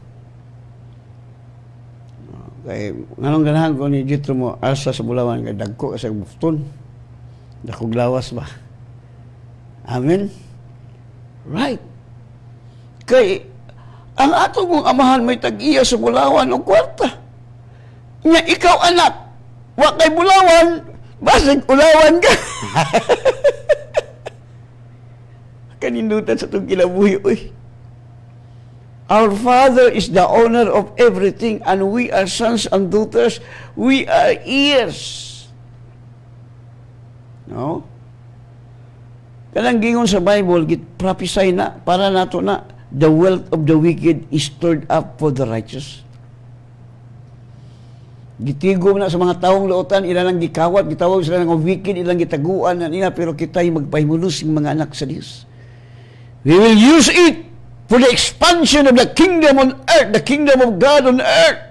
Kay nganong ganahan ko ni Jethro mo asa sa Bulawan kay dagko sa bufton. Dakog lawas ba? Amen. Right. Kay ang ato mong amahan may tag-iya sa Bulawan o kwarta. Nya ikaw anak, wa kay Bulawan, basig ulawan ka. Kanindutan sa itong kilabuhi, uy. Our Father is the owner of everything, and we are sons and daughters. We are heirs. No? Kanang gingon sa Bible, git prophesy na, para nato na, the wealth of the wicked is stored up for the righteous. Gitigom na sa mga taong lautan, ilang gikawat, gitawag sila ng wicked, ilang gitaguan na nila, pero kita'y magpahimulos ng mga anak sa Diyos. We will use it for the expansion of the kingdom on earth, the kingdom of God on earth.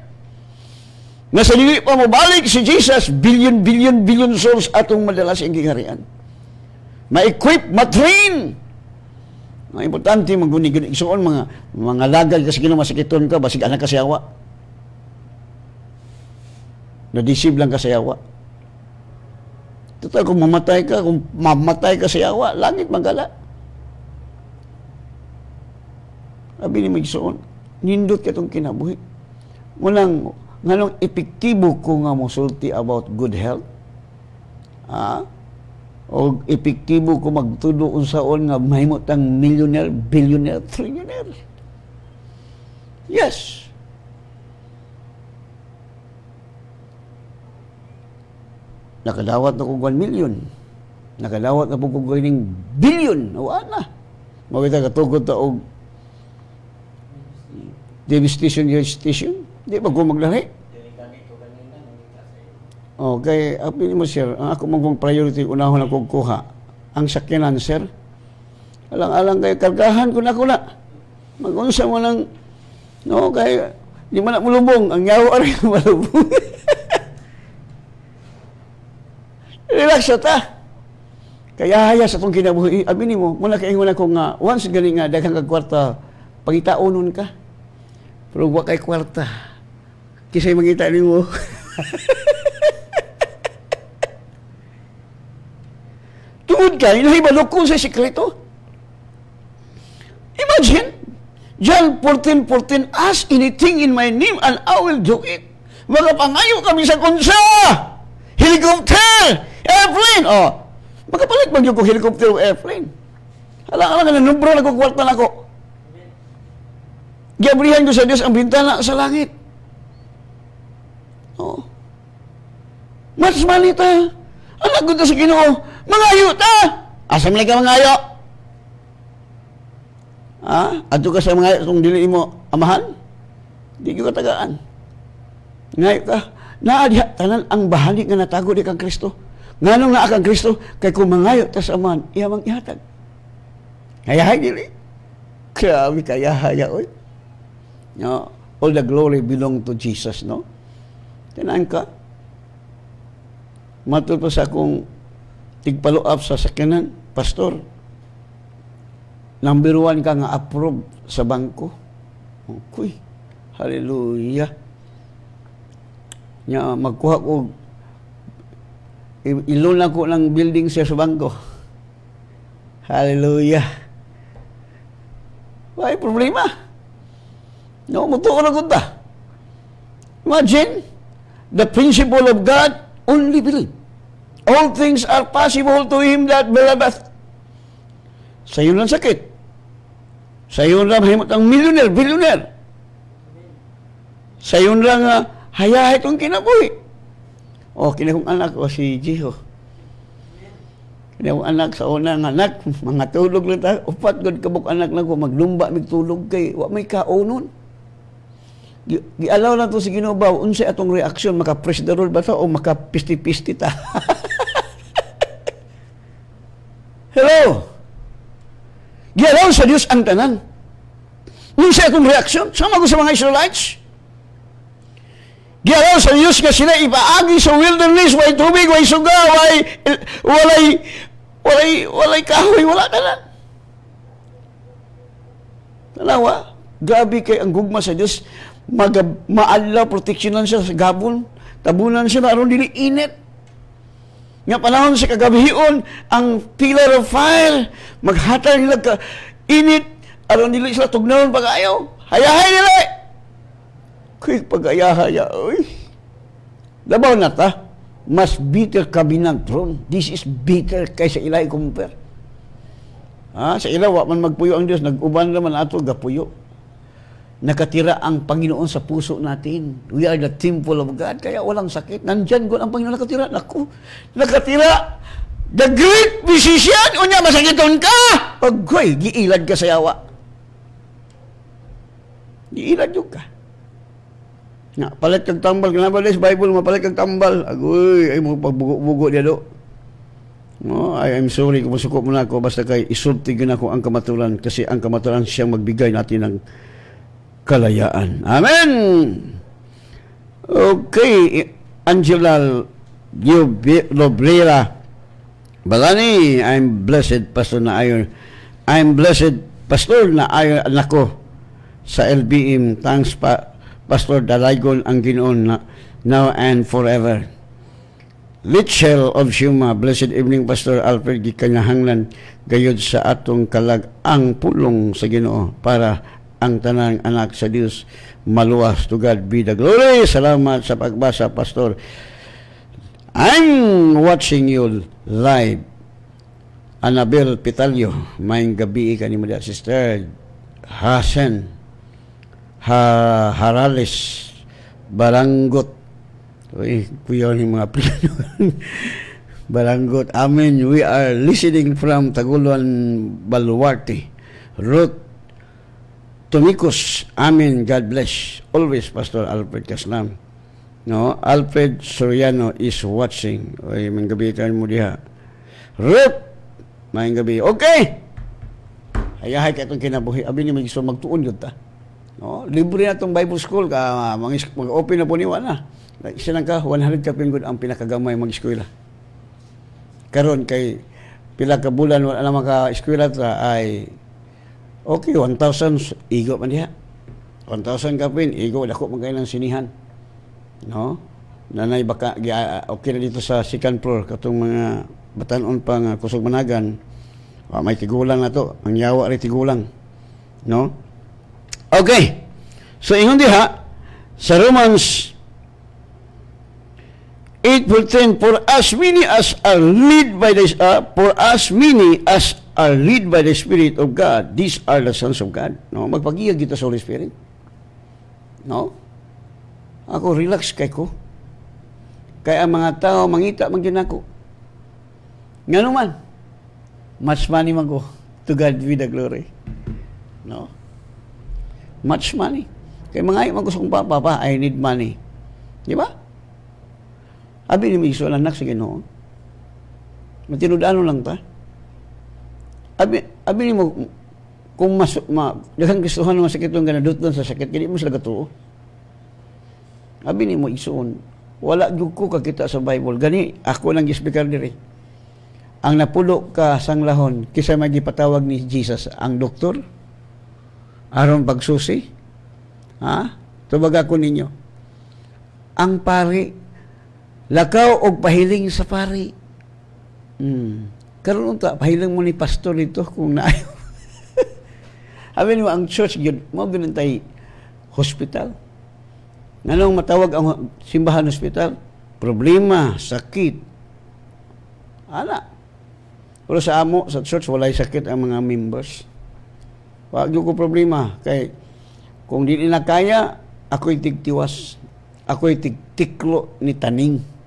Nga sa dili pa mabalik si Jesus, billion souls atong madalas ang giharian. Ma-equip, ma-train. Mga importante, mag-guni-guni. Isuon, mga lagad kasi masakiton ka, basig anak ka siyawa. Na-deceive lang ka siyawa. Total, kung mamatay ka siyawa, langit magala. Sabi ni Magsoon, nindot ka itong kinabuhi. Nganong epektibo ko nga musulti about good health? O epektibo ko magtudo unsaon nga mahimot ang millionaire, billionaire, trillionaire? Yes. Nakadawat na ko 1 million. Nakadawat na po ko ng billion. Wala na. Mawita katugod ta og devastation. Di ba ko maglahi? Okay, apin mo sir, ang ako magmong priority, unahon akong kuha. Ang sakyanan, sir. Alang-alang kayo, kargahan ko na. Mag-unsa mo ng, no, kaya, di man na mulubong, ang yawa rin malubong. Relax ta. Kaya haya sa itong kinabuhi, abinin mo, muna kaingon ako nga, once gani nga, daghang kagkwarta, pangitaonon ka. Pero huwag kay kwarta. Kisa'y mangita ni mo. Tungod ka, inahibalok ko sa sikreto. Imagine, John 14:14, ask anything in my name and I will do it. Magapangayo kami sa kunsa. Helicopter! Airplane! Magapalit mag ko helicopter o airplane. Alang-alang na numbro na ko, kwarta na ko. Giabrihan ko sa Diyos ang bintana sa langit. Mas malita. Anak ko sa Ginoo, mangayo ta! Asa man ka mangayo? Adto ka sa mangayo kung dili mo amahan? Di ko katagaan. Ngayo ka, naadya tanan ang bahali nga natago di kang Kristo. Nganong naa kang Kristo, kay kung mangayo ta sa amahan, iya mang ihatag. Hayahay dili. Grabe kayahaya, oy. No, all the glory belong to Jesus, no? Tinaan ka. Matul pa sa akong tigpalo-up sa sakyanan, pastor, number 1 ka nga approve sa bangko. Okay. Hallelujah. Nya magkuha ko ilon lang ko ng building sa bangko. Hallelujah. May problema. No, mutuo na gud ta. Imagine the principle of God, only believe. All things are possible to him that believeth. Sa iyo lang sakit. Sa iyo lang mahimot ang millionaire, billionaire. Sa iyo lang hayahay itong kinabuhi. Kinakong anak ko si Jiho. Kinakong anak sa unang anak, mga tulog lang tayo. Upat good kabuk anak na ko, maglumba, magtulog kay, wa may kaunon. Gialaw lang to si Ginobaw, unsay atong reaksyon, maka-press the roll ba ta o maka-pisti-pisti ta? Hello? Gialaw sa Diyos ang tanan. Unsay atong reaksyon? Sama ko sa mga Israelites? Gialaw sa Diyos nga sila ipaagi sa wilderness, way tubig, way suga, walay kahoy, wala ka na. Talawa, gabi kay ang gugma sa Diyos, maalaw, proteksyonan siya sa gabon, tabunan siya na aron dili init. Nga panahon sa kagabihion, ang pillar of fire, maghatag nila ka init, aron dili sila tugnaon pag-ayaw. Hayahay nila! Kuy pag-ayahaya, oy. Labaw na ta, mas bitter kabinang throne. This is bitter kaysa ilay compare. Sa ilaw, man magpuyo ang Diyos, nag-uban naman ato, gapuyo. Nakatira ang Panginoon sa puso natin. We are the temple of God, kaya walang sakit. Nandyan ko ang Panginoon nakatira. Naku, nakatira. The great physician, unya masakiton ka. Agoy, giilad ka sa yawa. Giilad yung ka. Nga, palit kag tambal, kanaba des Bible, mapalit kag tambal. Agoy, ay mo pagbugo-bugo diya do. No, I'm sorry kung masuko mo na ako, basta kay isulti gina ko ang kamaturan, kasi ang kamaturan siyang magbigay natin ng kalayaan. Amen! Okay, Angela Lobrera Balani, I'm blessed, Pastor na ayon. I'm blessed, Pastor na ayon anak ko sa LBM. Thanks Pastor Dalaygon ang Ginoon na now and forever. Litchell of Shuma, blessed evening Pastor Alfred, gikanyahanglan gayud sa atong kalag ang pulong sa Ginoo para ang tanang anak sa Dios maluwas. To God be the glory. Salamat sa pagbasa, Pastor. I'm watching you live. Annabel Pitalyo, maing gabi ka ni Maria Sister Hasen Harales Barangot. Uy, kuya ni mga plano. Barangot. Amen. We are listening from Taguluan Baluarte. Ruth Tumikos. Amen. God bless. Always, Pastor Alfred Kaslam. No, Alfred Soriano is watching. Uy, may gabi ka mo diha. Ruth, may gabi. Okay. Hayahay ka itong kinabuhi. Abi ni may gusto magtuon yun ta. No, libre na itong Bible School ka, mag-open na po niwa na. Isa lang ka, 100 ka pinggod ang pinakagamay mag-eskwela. Karon kay pila ka bulan wala naman ka eskwela ta ay okay, 1,000 igo man diha. 1,000 ka pin, igo dako man kay ng sinihan. No? Nanay baka okay na dito sa second floor katong mga batanon pa nga kusog managan. May tigulang na to, ang yawa ri tigulang. No? Okay. So ingon diha sa Romans 8:10, for as many as are led by the Spirit of God, these are the sons of God. No, magpagiyag kita sa Holy Spirit. No? Ako relax kay ko. Kaya ang mga tao mangita man gyud nako. Ngano man? Much money man ko. To God be the glory. No? Much money. Kay mga man ko sa kong papa, I need money. Di ba? Abi ni Miso anak sa Ginoo. Matinudano lang ta. Abi ni mo kung daghang gustuhan mo sakit ang ganaduton sa sakit kini mo sila gatuo. Abi ni mo isuon. Wala gyud ko kakita sa Bible. Gani ako lang gispikar diri. Ang napulo ka sanglahon kisa magipatawag ni Jesus ang doktor aron pagsusi. Ha? Tubag ako ninyo. Ang pari lakaw og pahiling sa pari. Karon unta pahiling mo ni pastor dito kung naayo. Abi mo ang church gyud mo ginantay hospital. Nganong matawag ang simbahan hospital? Problema, sakit. Ana. Pero sa amo sa church walay sakit ang mga members. Wa gyud ko problema kay kung di nila kaya ako'y tigtiwas. Ako'y tigtiklo ni taning.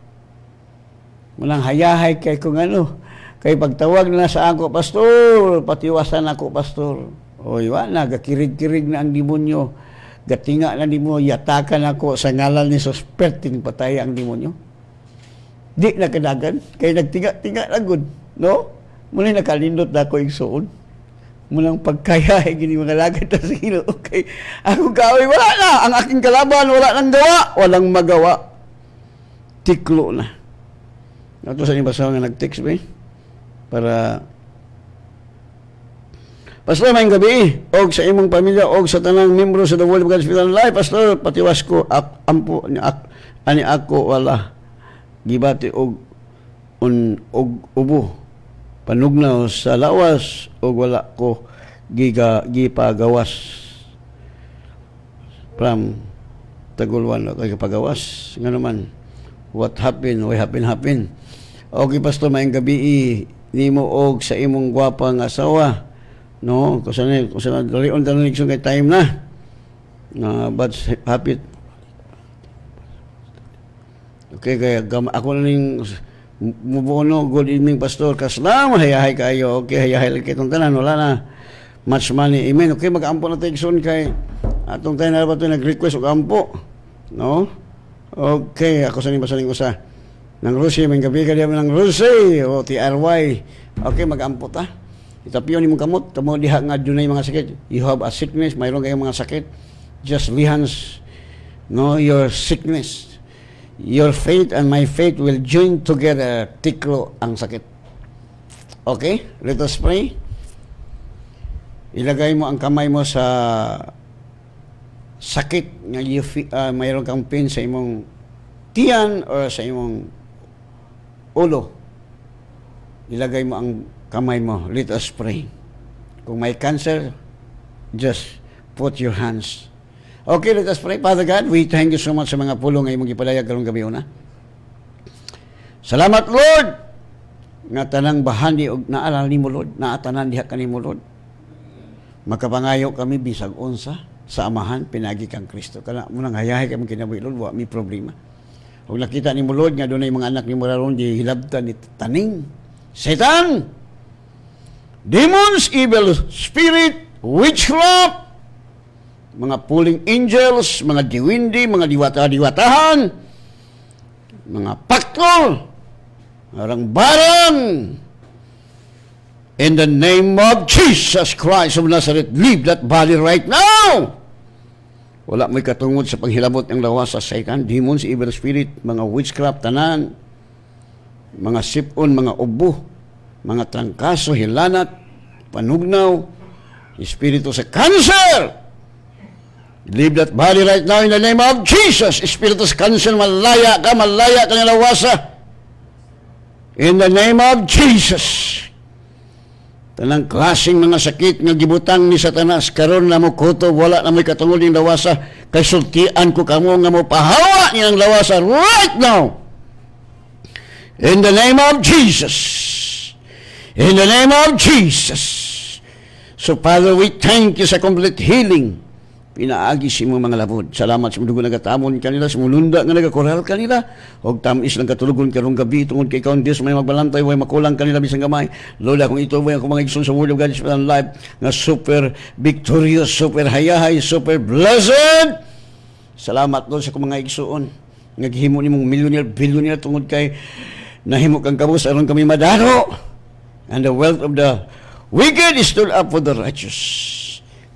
Mulang hayahay kay kung ano. Kay pagtawag na sa ako, pastor, patiwasan ako, pastor. Oy, wala, gakirig-kirig na ang demonyo. Gatinga na demonyo, yatakan ako sa ngalan ni Sosperting patay ang demonyo. Di na kadagan, kay nagtinga-tinga na good. No? Muna nakalindot na ako yung suon. Mulang pagkayahay, gini mga lagay na sa Ginoo. Okay, ako kaway, wala na. Ang aking kalaban, wala nang gawa. Walang magawa. Tiklo na. Ito sa inyong basaw nga nag-text ba para Pastor, may gabi og sa imong pamilya og sa tanang membro sa The Word of God's Spiritual Life. Pastor, patiwas ko ampo ani ako wala gibati og ubo panugnaw sa lawas og wala ko gipagawas from Taguluan kay pagawas nga naman what happened Okay, Pastor, maayong gabi nimo og sa imong gwapang asawa. No, kusan dalion tanong kay time na. But happy. Okay, kaya ako ning mubuno, good evening, Pastor. Kaslam, hayahay kayo. Okay, hayahay lang kitong tanan, wala na. Much money. Amen. Okay, mag-ampo na tayo kay atong tayo na ba ito nag-request og ampo. No? Okay, ako sa basaling usa. Nang Rusi, may gabi ka diyan ng Rusi, o TRY. Okay, mag-ampot ha. Itapiyon ni mong kamot, tamo diha nga dunay mga sakit. You have a sickness, mayroon kayong mga sakit. Just lihans, no, your sickness. Your faith and my faith will join together, tiklo ang sakit. Okay, let us pray. Ilagay mo ang kamay mo sa sakit nga mayroon kang pain sa imong tiyan or sa imong ulo. Ilagay mo ang kamay mo. Let us pray. Kung may cancer, just put your hands. Okay, let us pray. Father God, we thank you so much sa mga pulong nga imong gipalayag karong gabi una. Salamat, Lord, nga tanang bahandi og naalala nimo, Lord, naatanan diha kanimo, Lord. Makapangayo kami bisag unsa sa amahan pinagi kang Kristo. Kana mo nang hayahay kami kinabuhi, Lord, wa mi problema. Ug nakita nimo, Lord, nga dunay mga anak nimo raron di hilabtan ni taning Satan, demons, evil spirit, witchcraft, mga pulling angels, mga diwindi, mga diwata-diwatahan, mga paktol, barang-barang. In the name of Jesus Christ of Nazareth, leave that body right now. Wala may katungod sa panghilabot ng lawas sa Satan, demons, evil spirit, mga witchcraft, tanan, mga sipon, mga ubo, mga trangkaso, hilanat, panugnaw, espiritu sa cancer. Leave that body right now in the name of Jesus. Espiritu sa cancer, malaya ka nilawasa. In the name of Jesus. Tanang klaseng mga sakit nga gibutang ni Satanas, karon na mo kuto, wala na may katungod ng lawasa, kay sultian ko kamo nga mo pahawa niyang lawasa right now. In the name of Jesus. In the name of Jesus. So Father, we thank you sa complete healing. Pinaagi si mga labod. Salamat sa mga nagatamon kanila, sa mulunda nga nagakoral kanila. Huwag tamis lang katulugon karong gabi, tungod kay ikaw, Diyos, may magbalantay, may makulang kanila bisang gamay. Lord, kung ito may akong mga igsoon sa Word of God, sa life, nga super victorious, super hayahay, super blessed. Salamat, Lord, sa mga igsoon. Naghimo ni mong millionaire, billionaire, tungod kay nahimo kang kabus, aron kami madaro. And the wealth of the wicked is stored up for the righteous.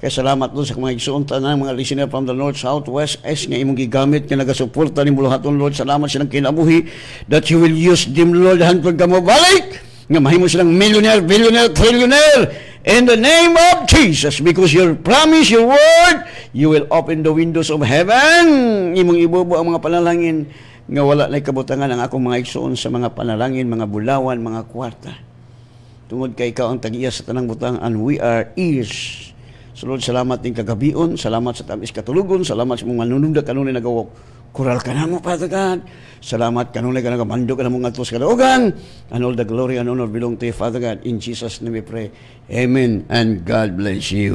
Kaya salamat doon sa mga igsoon, tanang mga listener from the north, south, west, east, nga imong gigamit, nga nagasuporta ni mulahaton, Lord. Salamat silang kinabuhi, that you will use them, Lord, hantod ka mo balik, nga mahimo silang millionaire, billionaire, trillionaire, in the name of Jesus, because your promise, your word, you will open the windows of heaven, imong ibubo ang mga panalangin, nga wala na kabutangan ang akong mga igsoon sa mga panalangin, mga bulawan, mga kwarta. Tungod kay ikaw ang tagiya sa tanang butang, and we are ears. So Lord, salamat din kagabion, salamat sa tamis katulugon, salamat sa mga manununda kanunay nagawok. Kural ka na mo, Father God. Salamat kanunay ka nagamando ka na mong atos kaloogan. And all the glory and honor belong to you, Father God. In Jesus' name we pray. Amen and God bless you.